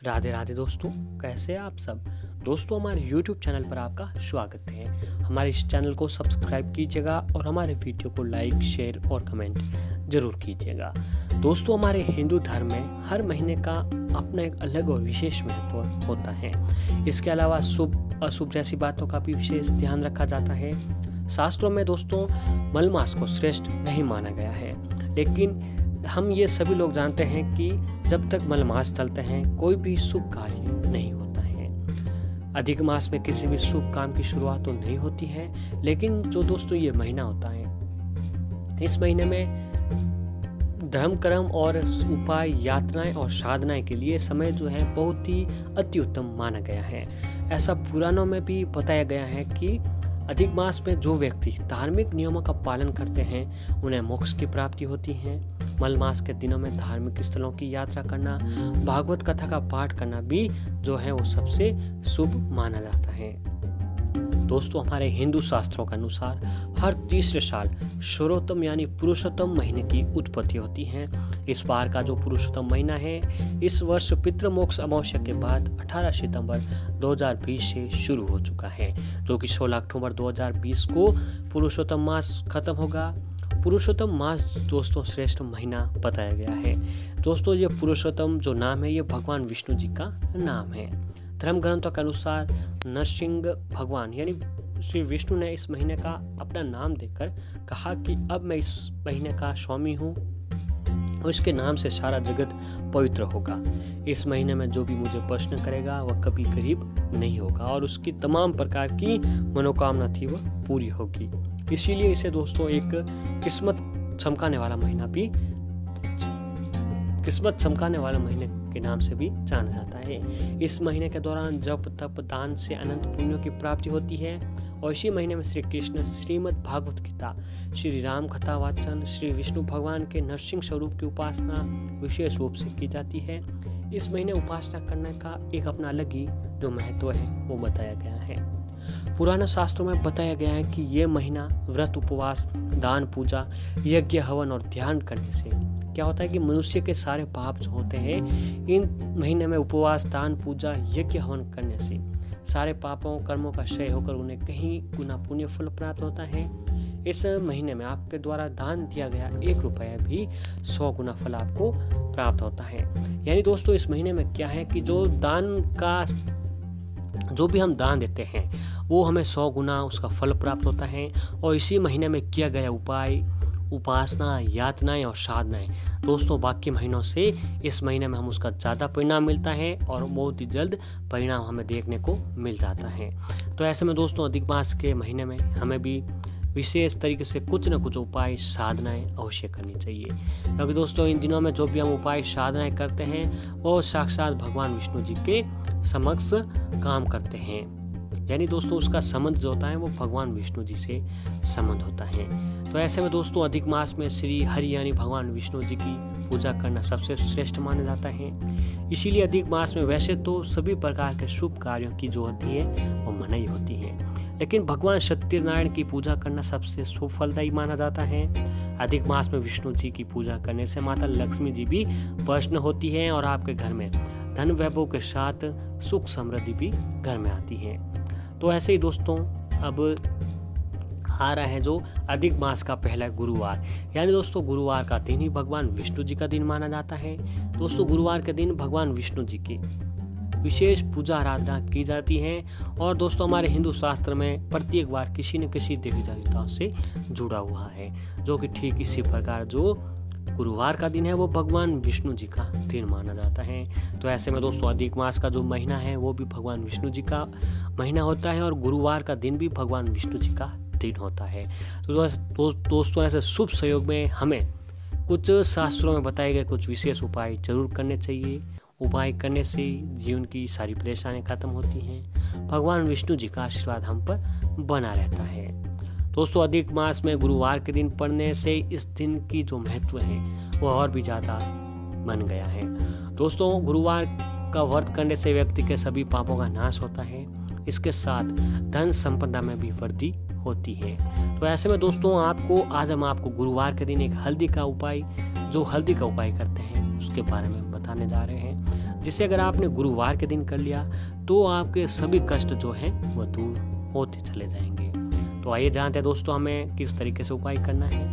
राधे राधे दोस्तों, कैसे हैं आप सब। दोस्तों, हमारे YouTube चैनल पर आपका स्वागत है। हमारे इस चैनल को सब्सक्राइब कीजिएगा और हमारे वीडियो को लाइक, शेयर और कमेंट जरूर कीजिएगा। दोस्तों, हमारे हिंदू धर्म में हर महीने का अपना एक अलग और विशेष महत्व होता है। इसके अलावा शुभ अशुभ जैसी बातों का भी विशेष ध्यान रखा जाता है। शास्त्रों में दोस्तों मलमास को श्रेष्ठ नहीं माना गया है, लेकिन हम ये सभी लोग जानते हैं कि जब तक मलमास चलते हैं कोई भी शुभ कार्य नहीं होता है। अधिक मास में किसी भी शुभ काम की शुरुआत तो नहीं होती है, लेकिन जो दोस्तों ये महीना होता है, इस महीने में धर्म कर्म और उपाय, यात्राएं और साधनाएं के लिए समय जो है बहुत ही अति उत्तम माना गया है। ऐसा पुराणों में भी बताया गया है कि अधिक मास में जो व्यक्ति धार्मिक नियमों का पालन करते हैं उन्हें मोक्ष की प्राप्ति होती है। मलमास के दिनों में धार्मिक स्थलों की यात्रा करना, भागवत कथा का पाठ करना भी जो है वो सबसे शुभ माना जाता है। दोस्तों, हमारे हिंदू शास्त्रों के अनुसार हर तीसरे साल सर्वोत्तम यानी पुरुषोत्तम महीने की उत्पत्ति होती है। इस बार का जो पुरुषोत्तम महीना है, इस वर्ष पितृमोक्ष अमावस्या के बाद 18 सितंबर 2020 से शुरू हो चुका है, जो कि 16 अक्टूबर 2020 को पुरुषोत्तम मास खत्म होगा। पुरुषोत्तम मास दोस्तों श्रेष्ठ महीना बताया गया है। दोस्तों, ये पुरुषोत्तम जो नाम है, ये भगवान विष्णु जी का नाम है। धर्म ग्रंथों के अनुसार नरसिंह भगवान यानी श्री विष्णु ने इस महीने का अपना नाम देकर कहा कि अब मैं इस महीने का स्वामी हूँ और इसके नाम से सारा जगत पवित्र होगा। इस महीने में जो भी मुझे प्रश्न करेगा वह कभी गरीब नहीं होगा और उसकी तमाम प्रकार की मनोकामना थी वह पूरी होगी। इसीलिए इसे दोस्तों एक किस्मत चमकाने वाला महीने के नाम से भी जाना जाता है। इस महीने के दौरान जप तप दान से अनंत पुण्यों की प्राप्ति होती है और इसी महीने में श्री कृष्ण श्रीमद् भागवत गीता, श्री राम कथा वाचन, श्री विष्णु भगवान के नरसिंह स्वरूप की उपासना विशेष रूप से की जाती है। इस महीने उपासना करने का एक अपना अलग ही जो महत्व है वो बताया गया है। पुराने शास्त्रों में बताया गया है कि ये महीना व्रत, उपवास, दान, पूजा, यज्ञ, हवन और ध्यान करने से क्या होता है कि मनुष्य के सारे पाप जो होते हैं, इन महीने में उपवास, दान, पूजा, यज्ञ, हवन करने से सारे पापों कर्मों का क्षय होकर उन्हें कहीं गुना पुण्य फल प्राप्त होता है। इस महीने में आपके द्वारा दान दिया गया 1 रुपया भी 100 गुना फल आपको प्राप्त होता है। यानी दोस्तों, इस महीने में क्या है कि जो भी हम दान देते हैं वो हमें 100 गुना उसका फल प्राप्त होता है। और इसी महीने में किया गया उपाय, उपासना, यातनाएं और साधनाएं दोस्तों बाकी महीनों से इस महीने में हम उसका ज़्यादा परिणाम मिलता है और बहुत ही जल्द परिणाम हमें देखने को मिल जाता है। तो ऐसे में दोस्तों अधिक मास के महीने में हमें भी विशेष तरीके से कुछ न कुछ उपाय, साधनाएं अवश्य करनी चाहिए, क्योंकि दोस्तों इन दिनों में जो भी हम उपाय, साधनाएं करते हैं वो साक्षात भगवान विष्णु जी के समक्ष काम करते हैं। यानी दोस्तों उसका संबंध जो होता है वो भगवान विष्णु जी से संबंध होता है। तो ऐसे में दोस्तों अधिक मास में श्री हरि यानी भगवान विष्णु जी की पूजा करना सबसे श्रेष्ठ माना जाता है। इसीलिए अधिक मास में वैसे तो सभी प्रकार के शुभ कार्यों की जो होती है वो मनाही होती है, लेकिन भगवान सत्यनारायण की पूजा करना सबसे शुभ फलदायी माना जाता है। अधिक मास में विष्णु जी की पूजा करने से माता लक्ष्मी जी भी प्रसन्न होती है और आपके घर में धन वैभव के साथ सुख समृद्धि भी घर में आती है। तो ऐसे ही दोस्तों अब आ रहा है जो अधिक मास का पहला गुरुवार, यानी दोस्तों गुरुवार का दिन ही भगवान विष्णु जी का दिन माना जाता है। दोस्तों गुरुवार के दिन भगवान विष्णु जी की विशेष पूजा आराधना की जाती है और दोस्तों हमारे हिंदू शास्त्र में प्रत्येक बार किसी न किसी देवी देवताओं से जुड़ा हुआ है, जो कि ठीक इसी प्रकार जो गुरुवार का दिन है वो भगवान विष्णु जी का दिन माना जाता है। तो ऐसे में दोस्तों अधिक मास का जो महीना है वो भी भगवान विष्णु जी का महीना होता है और गुरुवार का दिन भी भगवान विष्णु जी का दिन होता है। तो दोस्तों ऐसे शुभ संयोग में हमें कुछ शास्त्रों में बताए गए कुछ विशेष उपाय जरूर करने चाहिए। उपाय करने से जीवन की सारी परेशानियां खत्म होती हैं। भगवान विष्णु जी का आशीर्वाद हम पर बना रहता है। दोस्तों अधिक मास में गुरुवार के दिन पढ़ने से इस दिन की जो महत्व है वो और भी ज़्यादा बन गया है। दोस्तों गुरुवार का व्रत करने से व्यक्ति के सभी पापों का नाश होता है, इसके साथ धन संपदा में भी वृद्धि होती है। तो ऐसे में दोस्तों आज हम आपको गुरुवार के दिन एक हल्दी का उपाय करते हैं उसके बारे में बताने जा रहे हैं। जिसे अगर आपने गुरुवार के दिन कर लिया तो आपके सभी कष्ट जो हैं वो दूर होते चले जाएंगे। तो आइए जानते हैं दोस्तों हमें किस तरीके से उपाय करना है।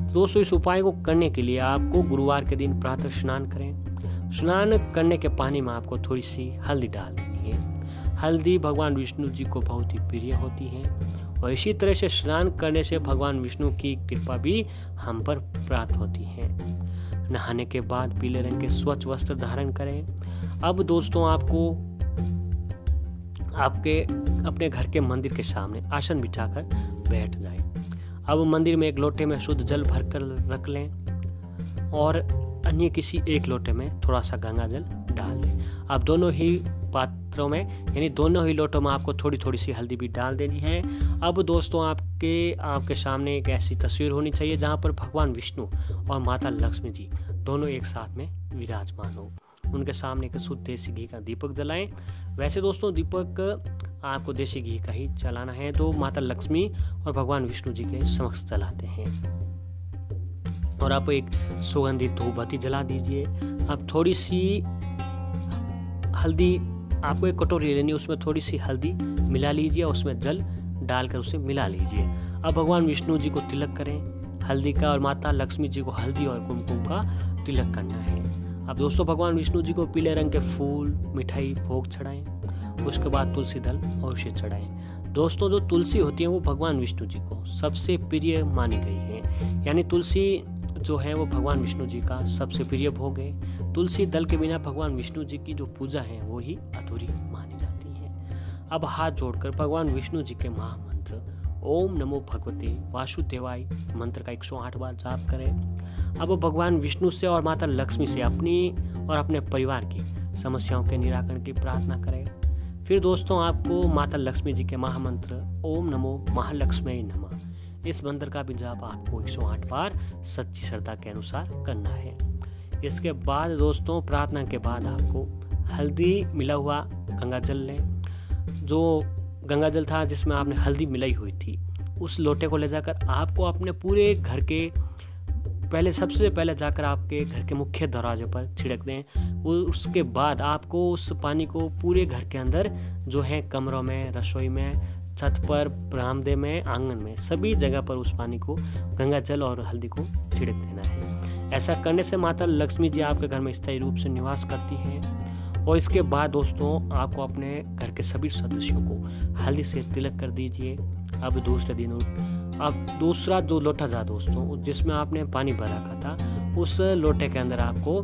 तो दोस्तों इस उपाय को करने के लिए आपको गुरुवार के दिन प्रातः स्नान करें। स्नान करने के पानी में आपको थोड़ी सी हल्दी डाल देनी है। हल्दी भगवान विष्णु जी को बहुत ही प्रिय होती है और इसी तरह से स्नान करने से भगवान विष्णु की कृपा भी हम पर प्राप्त होती है। नहाने के बाद पीले रंग के स्वच्छ वस्त्र धारण करें। अब दोस्तों आपको आपके अपने घर के मंदिर के सामने आसन बिछाकर बैठ जाएं। अब मंदिर में एक लोटे में शुद्ध जल भरकर रख लें और अन्य किसी एक लोटे में थोड़ा सा गंगा जल डाल दें। अब दोनों ही पात्रों में यानी दोनों ही लोटों में आपको थोड़ी थोड़ी सी हल्दी भी डाल देनी है। अब दोस्तों आपके सामने एक ऐसी तस्वीर होनी चाहिए जहाँ पर भगवान विष्णु और माता लक्ष्मी जी दोनों एक साथ में विराजमान हो। उनके सामने एक शुद्ध देसी घी का दीपक जलाएं। वैसे दोस्तों दीपक आपको देसी घी का ही जलाना है, तो माता लक्ष्मी और भगवान विष्णु जी के समक्ष जलाते हैं। और आप एक सुगंधित धूपबत्ती जला दीजिए। आप थोड़ी सी हल्दी, आपको एक कटोरी लेनी है, उसमें थोड़ी सी हल्दी मिला लीजिए, उसमें जल डालकर उसे मिला लीजिए। अब भगवान विष्णु जी को तिलक करें हल्दी का और माता लक्ष्मी जी को हल्दी और कुमकुम का तिलक करना है। अब दोस्तों भगवान विष्णु जी को पीले रंग के फूल, मिठाई, भोग चढ़ाएं। उसके बाद तुलसी दल अवश्य चढ़ाएं। दोस्तों जो तुलसी होती है वो भगवान विष्णु जी को सबसे प्रिय मानी गई है, यानी तुलसी जो है वो भगवान विष्णु जी का सबसे प्रिय भोग है। तुलसी दल के बिना भगवान विष्णु जी की जो पूजा है वो ही अधूरी मानी जाती है। अब हाथ जोड़कर भगवान विष्णु जी के महामंत्र ओम नमो भगवते वासुदेवाय मंत्र का 108 बार जाप करें। अब भगवान विष्णु से और माता लक्ष्मी से अपनी और अपने परिवार की समस्याओं के निराकरण की प्रार्थना करें। फिर दोस्तों आपको माता लक्ष्मी जी के महामंत्र ओम नमो महालक्ष्मी नमः इस मंत्र का भी जाप आपको 108 बार सच्ची श्रद्धा के अनुसार करना है। इसके बाद दोस्तों प्रार्थना के बाद आपको हल्दी मिला हुआ गंगा जल लें। जो गंगा जल था जिसमें आपने हल्दी मिलाई हुई थी उस लोटे को ले जाकर आपको अपने पूरे घर के सबसे पहले जाकर आपके घर के मुख्य दरवाजे पर छिड़क दें। उसके बाद आपको उस पानी को पूरे घर के अंदर जो है कमरों में, रसोई में, छत पर, बरामदे में, आंगन में, सभी जगह पर उस पानी को, गंगा जल और हल्दी को छिड़क देना है। ऐसा करने से माता लक्ष्मी जी आपके घर में स्थायी रूप से निवास करती हैं। और इसके बाद दोस्तों आपको अपने घर के सभी सदस्यों को हल्दी से तिलक कर दीजिए। अब दूसरे दिन अब दूसरा जो लोटा था दोस्तों जिसमें आपने पानी भर रखा था उस लोटे के अंदर आपको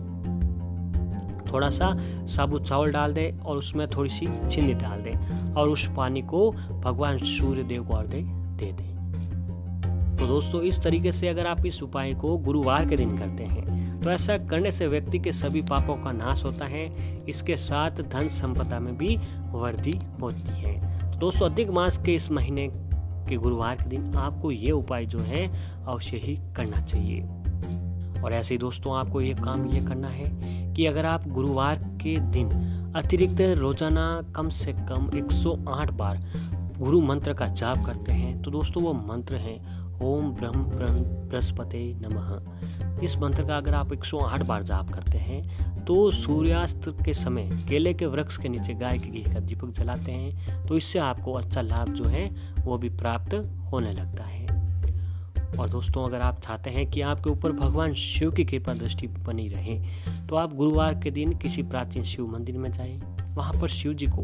थोड़ा सा साबुत चावल डाल दें और उसमें थोड़ी सी चीनी डाल दें और उस पानी को भगवान सूर्य देव को अर्घ्य दे दें। तो दोस्तों इस तरीके से अगर आप इस उपाय को गुरुवार के दिन करते हैं तो ऐसा करने से व्यक्ति के सभी पापों का नाश होता है। इसके साथ धन संपदा में भी वृद्धि होती है। तो दोस्तों अधिक मास के इस महीने के गुरुवार के दिन आपको ये उपाय जो है अवश्य ही करना चाहिए। और ऐसे ही दोस्तों आपको ये काम ये करना है कि अगर आप गुरुवार के दिन अतिरिक्त रोजाना कम से कम 108 बार गुरु मंत्र का जाप करते हैं तो दोस्तों वो मंत्र है ओम ब्रह्म बृहस्पते नमः। इस मंत्र का अगर आप 108 बार जाप करते हैं तो सूर्यास्त के समय केले के वृक्ष के नीचे गाय के घी का दीपक जलाते हैं तो इससे आपको अच्छा लाभ जो है वो भी प्राप्त होने लगता है। और दोस्तों अगर आप चाहते हैं कि आपके ऊपर भगवान शिव की कृपा दृष्टि बनी रहे तो आप गुरुवार के दिन किसी प्राचीन शिव मंदिर में जाएं, वहां पर शिव जी को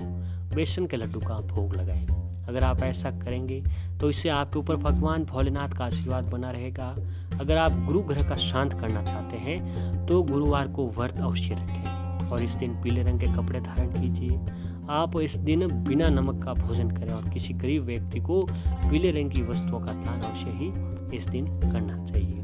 बेसन के लड्डू का भोग लगाएं। अगर आप ऐसा करेंगे तो इससे आपके ऊपर भगवान भोलेनाथ का आशीर्वाद बना रहेगा। अगर आप गुरु ग्रह का शांत करना चाहते हैं तो गुरुवार को व्रत अवश्य रखें और इस दिन पीले रंग के कपड़े धारण कीजिए। आप इस दिन बिना नमक का भोजन करें और किसी गरीब व्यक्ति को पीले रंग की वस्तुओं का दान अवश्य ही इस दिन करना चाहिए।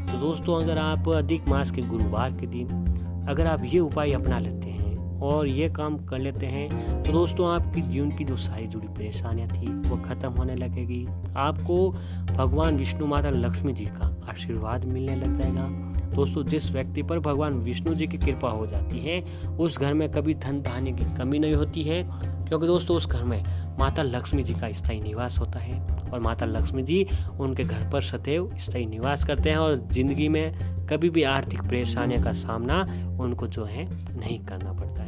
तो दोस्तों अगर आप अधिक मास के गुरुवार के दिन अगर आप ये उपाय अपना लेते हैं और ये काम कर लेते हैं तो दोस्तों आपकी जीवन की जो सारी जुड़ी परेशानियां थी वो खत्म होने लगेगी। आपको भगवान विष्णु माता लक्ष्मी जी का आशीर्वाद मिलने लग जाएगा। दोस्तों जिस व्यक्ति पर भगवान विष्णु जी की कृपा हो जाती है उस घर में कभी धन धान्य की कमी नहीं होती है, क्योंकि दोस्तों उस घर में माता लक्ष्मी जी का स्थायी निवास होता है और माता लक्ष्मी जी उनके घर पर सदैव स्थायी निवास करते हैं और जिंदगी में कभी भी आर्थिक परेशानियों का सामना उनको जो है नहीं करना पड़ता।